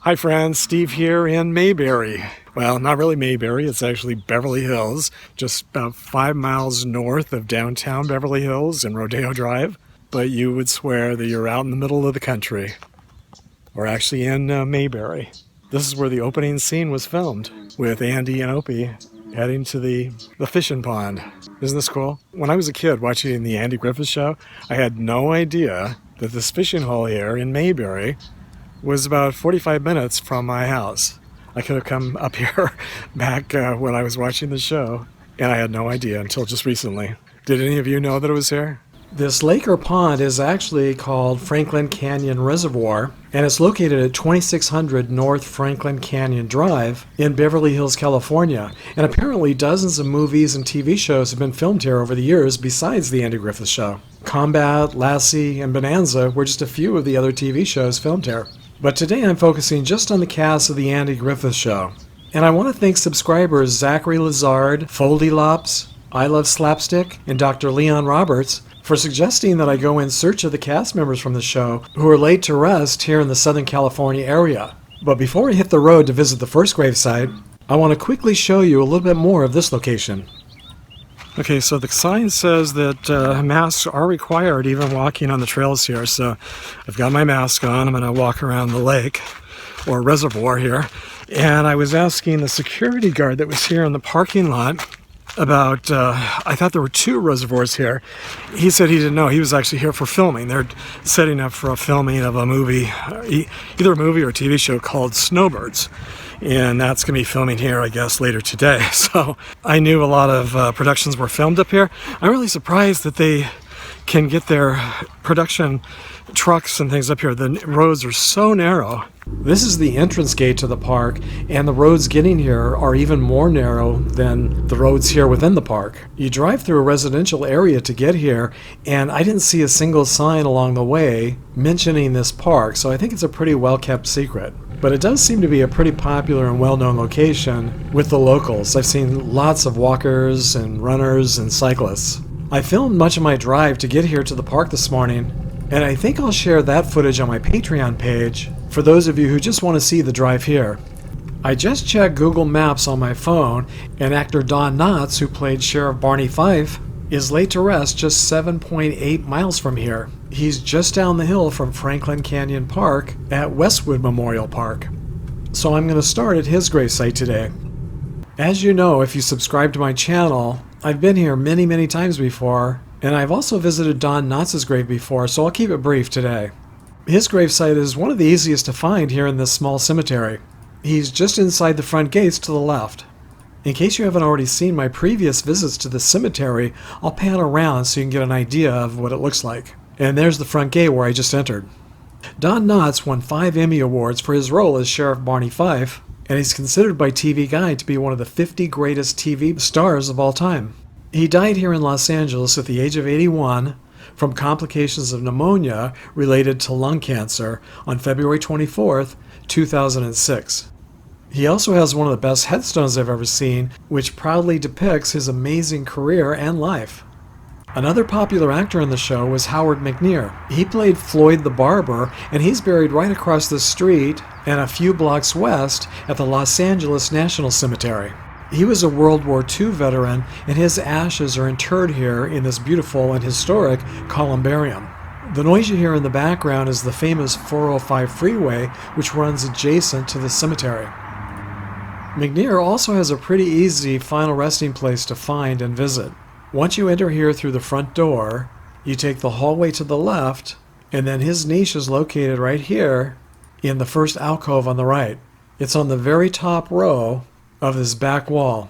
Hi friends, Steve here in Mayberry. Well, not really Mayberry, it's actually Beverly Hills, just about 5 miles north of downtown Beverly Hills and Rodeo Drive. But you would swear that you're out in the middle of the country. We're actually in Mayberry. This is where the opening scene was filmed, with Andy and Opie heading to the fishing pond. Isn't this cool? When I was a kid watching the Andy Griffith Show, I had no idea that this fishing hole here in Mayberry was about 45 minutes from my house. I could have come up here back when I was watching the show, and I had no idea until just recently. Did any of you know that it was here? This lake or pond is actually called Franklin Canyon Reservoir, and it's located at 2600 North Franklin Canyon Drive in Beverly Hills, California. And apparently dozens of movies and TV shows have been filmed here over the years besides the Andy Griffith Show. Combat, Lassie, and Bonanza were just a few of the other TV shows filmed here. But today I'm focusing just on the cast of the Andy Griffith Show. And I want to thank subscribers Zachary Lazard, Foldy Lops, I Love Slapstick, and Dr. Leon Roberts for suggesting that I go in search of the cast members from the show who are laid to rest here in the Southern California area. But before I hit the road to visit the first gravesite, I want to quickly show you a little bit more of this location. Okay, so the sign says that masks are required even walking on the trails here, so I've got my mask on. I'm going to walk around the lake, or reservoir here, and I was asking the security guard that was here in the parking lot about, I thought there were 2 reservoirs here. He said he didn't know. He was actually here for filming. They're setting up for a filming of a movie, either a movie or a TV show called Snowbirds. And that's going to be filming here, I guess, later today. So I knew a lot of productions were filmed up here. I'm really surprised that they can get their production trucks and things up here. The roads are so narrow. This is the entrance gate to the park, and the roads getting here are even more narrow than the roads here within the park. You drive through a residential area to get here, and I didn't see a single sign along the way mentioning this park, so I think it's a pretty well-kept secret. But it does seem to be a pretty popular and well-known location with the locals. I've seen lots of walkers and runners and cyclists. I filmed much of my drive to get here to the park this morning, and I think I'll share that footage on my Patreon page for those of you who just want to see the drive here. I just checked Google Maps on my phone, and actor Don Knotts, who played Sheriff Barney Fife, is laid to rest just 7.8 miles from here. He's just down the hill from Franklin Canyon Park at Westwood Memorial Park. So I'm going to start at his gravesite today. As you know, if you subscribe to my channel, I've been here many times before, and I've also visited Don Knotts' grave before, so I'll keep it brief today. His gravesite is one of the easiest to find here in this small cemetery. He's just inside the front gates to the left. In case you haven't already seen my previous visits to the cemetery, I'll pan around so you can get an idea of what it looks like. And there's the front gate where I just entered. Don Knotts won 5 Emmy Awards for his role as Sheriff Barney Fife, and he's considered by TV Guide to be one of the 50 greatest TV stars of all time. He died here in Los Angeles at the age of 81 from complications of pneumonia related to lung cancer on February 24th, 2006. He also has one of the best headstones I've ever seen, which proudly depicts his amazing career and life. Another popular actor in the show was Howard McNear. He played Floyd the barber, and he's buried right across the street and a few blocks west at the Los Angeles National Cemetery. He was a World War II veteran, and his ashes are interred here in this beautiful and historic columbarium. The noise you hear in the background is the famous 405 freeway, which runs adjacent to the cemetery. McNear also has a pretty easy final resting place to find and visit. Once you enter here through the front door, you take the hallway to the left, and then his niche is located right here in the first alcove on the right. It's on the very top row of this back wall.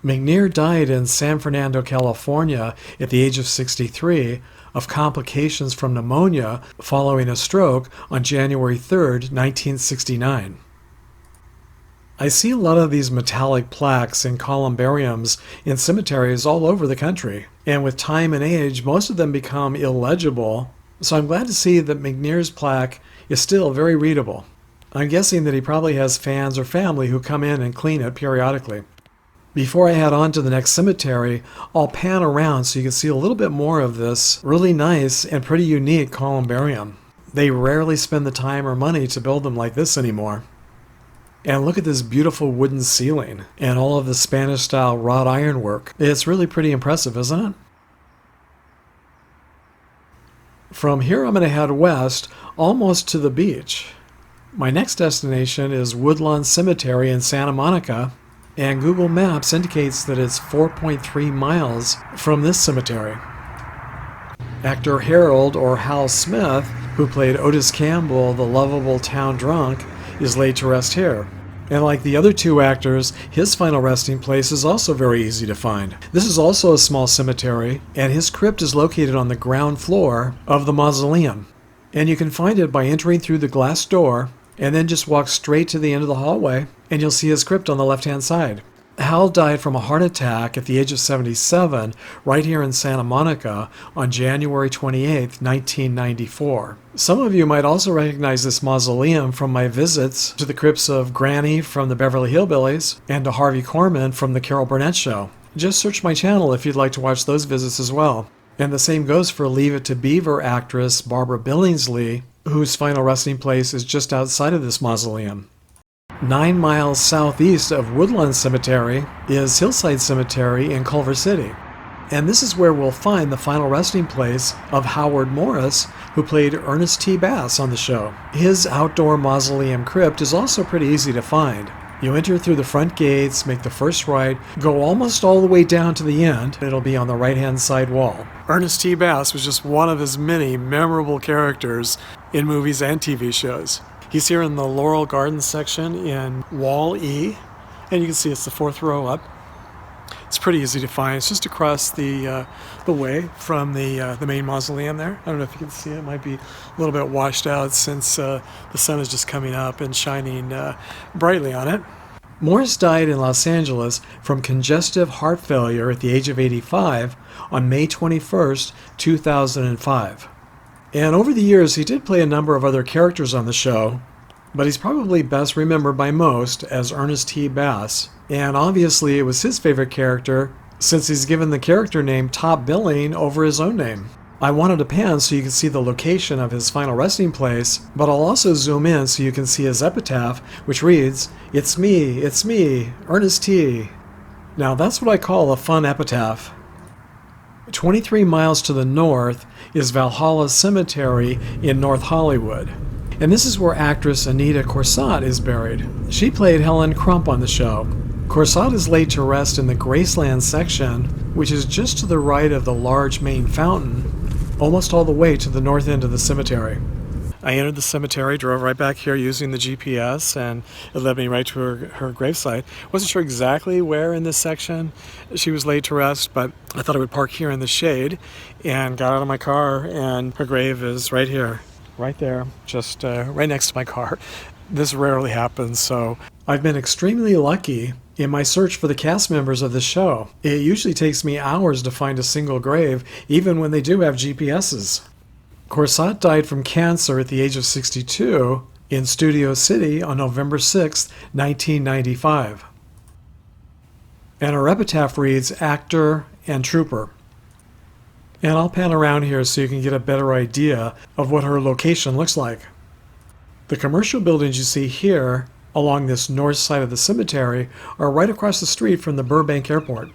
McNear died in San Fernando, California at the age of 63 of complications from pneumonia following a stroke on January 3rd, 1969. I see a lot of these metallic plaques and columbariums in cemeteries all over the country, and with time and age, most of them become illegible, so I'm glad to see that McNear's plaque is still very readable. I'm guessing that he probably has fans or family who come in and clean it periodically. Before I head on to the next cemetery, I'll pan around so you can see a little bit more of this really nice and pretty unique columbarium. They rarely spend the time or money to build them like this anymore. And look at this beautiful wooden ceiling and all of the Spanish-style wrought ironwork. It's really pretty impressive, isn't it? From here, I'm going to head west, almost to the beach. My next destination is Woodlawn Cemetery in Santa Monica, and Google Maps indicates that it's 4.3 miles from this cemetery. Actor Harold, or Hal Smith, who played Otis Campbell, the lovable town drunk, is laid to rest here. And like the other two actors, his final resting place is also very easy to find. This is also a small cemetery, and his crypt is located on the ground floor of the mausoleum. And you can find it by entering through the glass door, and then just walk straight to the end of the hallway, and you'll see his crypt on the left-hand side. Hal died from a heart attack at the age of 77 right here in Santa Monica on January 28, 1994. Some of you might also recognize this mausoleum from my visits to the crypts of Granny from the Beverly Hillbillies and to Harvey Korman from the Carol Burnett Show. Just search my channel if you'd like to watch those visits as well. And the same goes for Leave It to Beaver actress Barbara Billingsley, whose final resting place is just outside of this mausoleum. 9 miles southeast of Woodlawn Cemetery is Hillside Cemetery in Culver City. And this is where we'll find the final resting place of Howard Morris, who played Ernest T. Bass on the show. His outdoor mausoleum crypt is also pretty easy to find. You enter through the front gates, make the first right, go almost all the way down to the end. It'll be on the right-hand side wall. Ernest T. Bass was just one of his many memorable characters in movies and TV shows. He's here in the Laurel Gardens section in Wall E, and you can see it's the fourth row up. It's pretty easy to find. It's just across the way from the main mausoleum there. I don't know if you can see it. It might be a little bit washed out since the sun is just coming up and shining brightly on it. Morris died in Los Angeles from congestive heart failure at the age of 85 on May 21st, 2005. And over the years, he did play a number of other characters on the show, but he's probably best remembered by most as Ernest T. Bass. And obviously, it was his favorite character since he's given the character name top billing over his own name. I wanted to pan so you can see the location of his final resting place, but I'll also zoom in so you can see his epitaph, which reads, it's me, Ernest T. Now that's what I call a fun epitaph. 23 miles to the north is Valhalla Cemetery in North Hollywood. And this is where actress Aneta Corsaut is buried. She played Helen Crump on the show. Corsaut is laid to rest in the Graceland section, which is just to the right of the large main fountain, almost all the way to the north end of the cemetery. I entered the cemetery, drove right back here using the GPS, and it led me right to her gravesite. Wasn't sure exactly where in this section she was laid to rest, but I thought I would park here in the shade and got out of my car, and her grave is right here, right there, just right next to my car. This rarely happens, so I've been extremely lucky in my search for the cast members of the show. It usually takes me hours to find a single grave, even when they do have GPSs. Corsaut died from cancer at the age of 62 in Studio City on November 6, 1995. And her epitaph reads, actor and trooper. And I'll pan around here so you can get a better idea of what her location looks like. The commercial buildings you see here along this north side of the cemetery are right across the street from the Burbank Airport.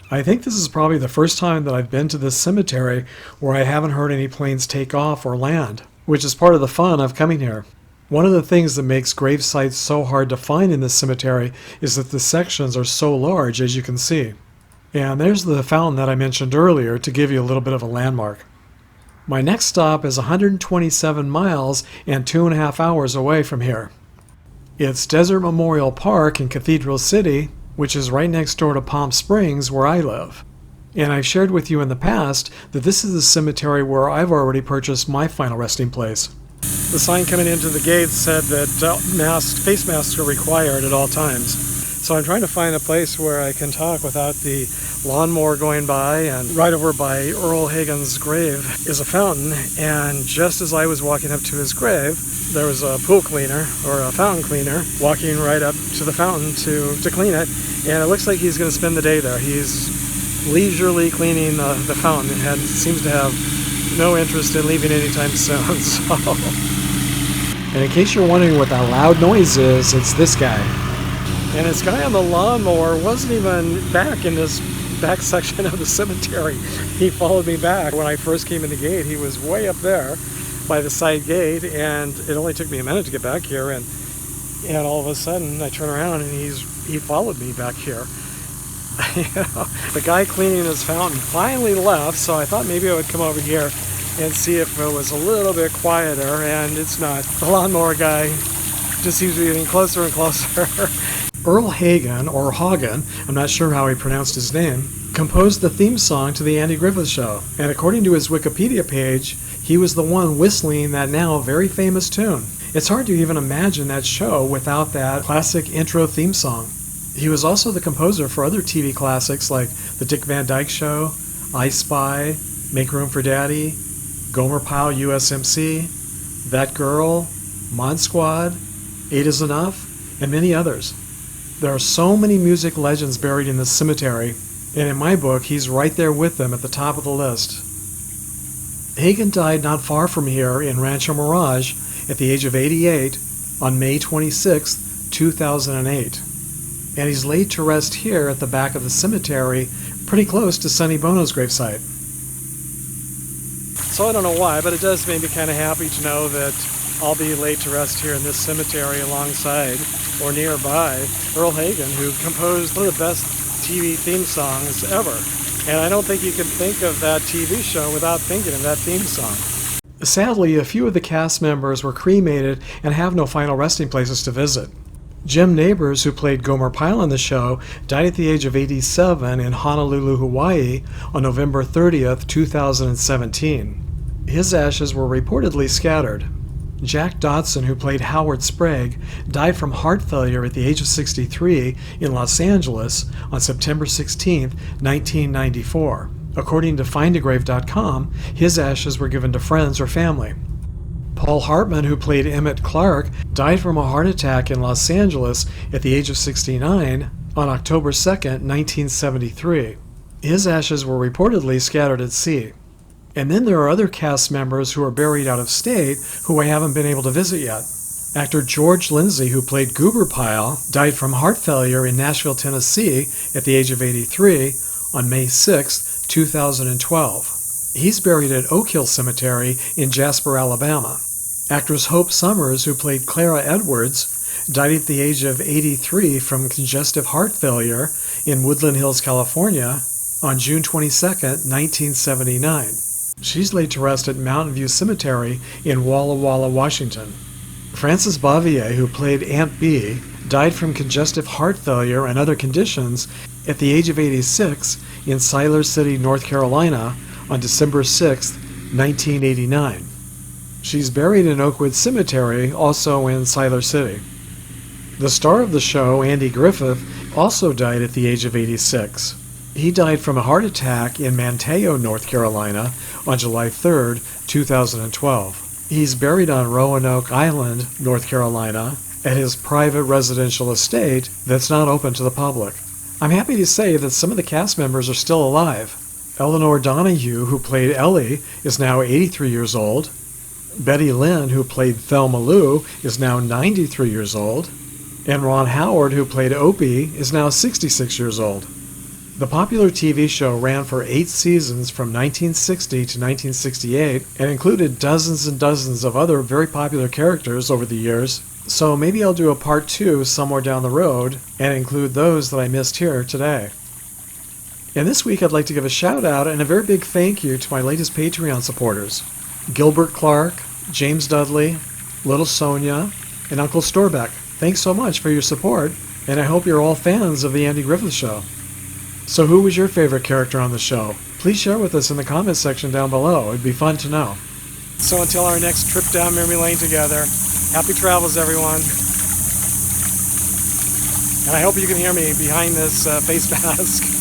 I think this is probably the first time that I've been to this cemetery where I haven't heard any planes take off or land, which is part of the fun of coming here. One of the things that makes grave sites so hard to find in this cemetery is that the sections are so large, as you can see. And there's the fountain that I mentioned earlier to give you a little bit of a landmark. My next stop is 127 miles and 2.5 hours away from here. It's Desert Memorial Park in Cathedral City, which is right next door to Palm Springs, where I live. And I've shared with you in the past that this is the cemetery where I've already purchased my final resting place. The sign coming into the gate said that face masks are required at all times. So I'm trying to find a place where I can talk without the lawnmower going by, and right over by Earle Hagen's grave is a fountain, and just as I was walking up to his grave, there was a pool cleaner, or a fountain cleaner, walking right up to the fountain to clean it, and it looks like he's going to spend the day there. He's leisurely cleaning the fountain. It seems to have no interest in leaving anytime soon. So. And in case you're wondering what that loud noise is, it's this guy. And this guy on the lawnmower wasn't even back in this back section of the cemetery. He followed me back. When I first came in the gate, he was way up there by the side gate, and it only took me a minute to get back here, and all of a sudden I turn around and he followed me back here. The guy cleaning his fountain finally left, so I thought maybe I would come over here and see if it was a little bit quieter, and it's not. The lawnmower guy just seems to be getting closer and closer. Earle Hagen, or Hagen, I'm not sure how he pronounced his name, composed the theme song to the Andy Griffith Show, and according to his Wikipedia page, he was the one whistling that now very famous tune. It's hard to even imagine that show without that classic intro theme song. He was also the composer for other TV classics like The Dick Van Dyke Show, I Spy, Make Room for Daddy, Gomer Pyle USMC, That Girl, Mod Squad, Eight Is Enough, and many others. There are so many music legends buried in this cemetery, and in my book, he's right there with them at the top of the list. Hagen died not far from here in Rancho Mirage at the age of 88 on May 26, 2008. And he's laid to rest here at the back of the cemetery, pretty close to Sonny Bono's gravesite. So I don't know why, but it does make me kind of happy to know that I'll be laid to rest here in this cemetery alongside or nearby Earle Hagen, who composed one of the best TV theme songs ever. And I don't think you can think of that TV show without thinking of that theme song. Sadly, a few of the cast members were cremated and have no final resting places to visit. Jim Neighbors, who played Gomer Pyle on the show, died at the age of 87 in Honolulu, Hawaii on November 30th, 2017. His ashes were reportedly scattered. Jack Dodson, who played Howard Sprague, died from heart failure at the age of 63 in Los Angeles on September 16, 1994. According to findagrave.com, his ashes were given to friends or family. Paul Hartman, who played Emmett Clark, died from a heart attack in Los Angeles at the age of 69 on October 2, 1973. His ashes were reportedly scattered at sea. And then there are other cast members who are buried out of state who I haven't been able to visit yet. Actor George Lindsay, who played Goober Pyle, died from heart failure in Nashville, Tennessee at the age of 83 on May 6, 2012. He's buried at Oak Hill Cemetery in Jasper, Alabama. Actress Hope Summers, who played Clara Edwards, died at the age of 83 from congestive heart failure in Woodland Hills, California on June 22, 1979. She's laid to rest at Mountain View Cemetery in Walla Walla, Washington. Frances Bavier, who played Aunt Bee, died from congestive heart failure and other conditions at the age of 86 in Siler City, North Carolina on December 6, 1989. She's buried in Oakwood Cemetery, also in Siler City. The star of the show, Andy Griffith, also died at the age of 86. He died from a heart attack in Manteo, North Carolina on July 3, 2012. He's buried on Roanoke Island, North Carolina, at his private residential estate that's not open to the public. I'm happy to say that some of the cast members are still alive. Eleanor Donahue, who played Ellie, is now 83 years old. Betty Lynn, who played Thelma Lou, is now 93 years old. And Ron Howard, who played Opie, is now 66 years old. The popular TV show ran for 8 seasons from 1960 to 1968 and included dozens and dozens of other very popular characters over the years, so maybe I'll do a part 2 somewhere down the road and include those that I missed here today. And this week I'd like to give a shout out and a very big thank you to my latest Patreon supporters: Gilbert Clark, James Dudley, Little Sonia, and Uncle Storbeck. Thanks so much for your support, and I hope you're all fans of the Andy Griffith Show. So who was your favorite character on the show? Please share with us in the comments section down below. It'd be fun to know. So until our next trip down memory lane together, happy travels, everyone. And I hope you can hear me behind this face mask.